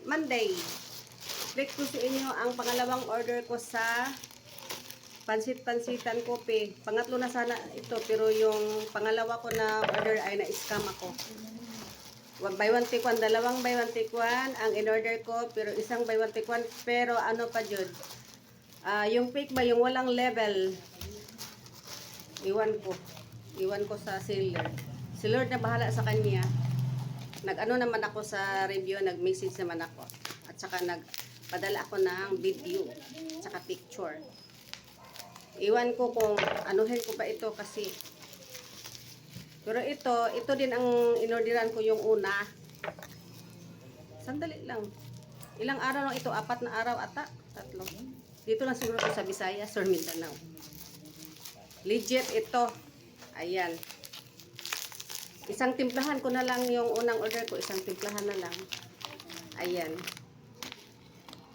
Monday. Click ko sa inyo ang pangalawang order ko sa pansit-pansitan kopi. Pangatlo na sana ito, pero yung pangalawa ko na order ay na-scam ako. Buy one take one, dalawang buy one take one ang in-order ko, pero isang buy one take one, pero ano pa yun? Yung fake ba, yung walang level, iwan ko sa seller. Si Lord na bahala sa kanya. Nag-ano naman ako sa review, nag-message naman ako. At saka nagpadala ako ng video, at saka picture. Iwan ko kung anuhin ko ba ito kasi. Pero ito din ang inorderan ko yung una. Sandali lang. Ilang araw lang ito? 4 na araw ata? 3. Dito lang siguro sa Visayas or Mindanao. Legit ito. Ayan. Isang timplahan ko na lang yung unang order ko. Isang timplahan na lang. Ayan.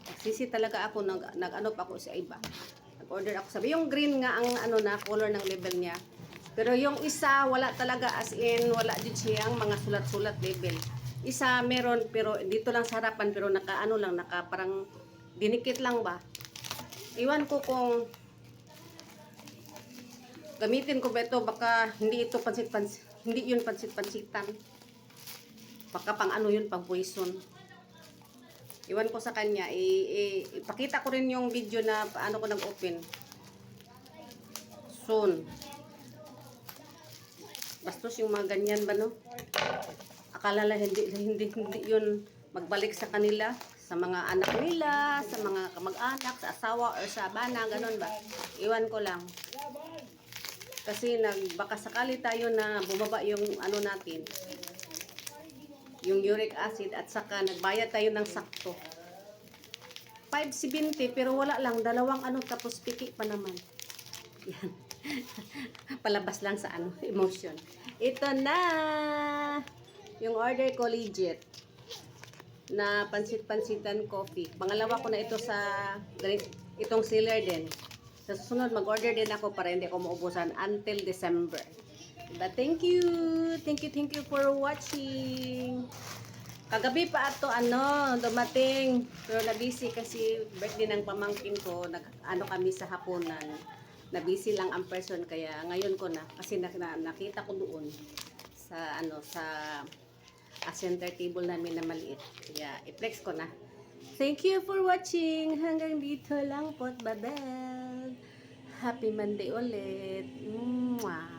Nagsisi talaga ako. Nag-ano pa ako sa iba. Nag-order ako. Sabi yung green nga ang ano na, color ng label niya. Pero yung isa, wala talaga as in, wala din siyang mga sulat-sulat label. Isa meron, pero dito lang sa harapan, pero naka ano lang, naka parang dinikit lang ba. Iwan ko kung gamitin ko ba ito, baka hindi ito pansit-pansit. Hindi yun pansit-pansitan. Baka pang ano yun, pang poison. Iwan ko sa kanya. Ipakita ko rin yung video na paano ko nag-open. Soon. Bastos yung mga ganyan ba, no? Akala lang hindi yun magbalik sa kanila, sa mga anak nila, sa mga kamag-anak, sa asawa, or sa bana, ganun ba? Iwan ko lang. Kasi baka sakali tayo na bumaba yung ano natin, yung uric acid, at saka nagbayad tayo ng sakto. 570 pero wala lang, dalawang ano, tapos piki pa naman. Yan. Palabas lang sa ano, emotion. Ito na yung order ko, legit na pansit-pansitan coffee. Pangalawa ko na ito sa itong seller din. Sa susunod, mag-order din ako para hindi ako maubusan until December. But thank you for watching. Kagabi pa ato dumating, pero na-busy kasi birthday ng pamangkin ko, ano kami sa hapunan. Na-busy lang ang person, kaya ngayon ko na kasi nakita ko doon sa center table namin na maliit. Kaya i-flex ko na. Thank you for watching. Hanggang dito lang po, babel. Happy Monday ulit. Mwah.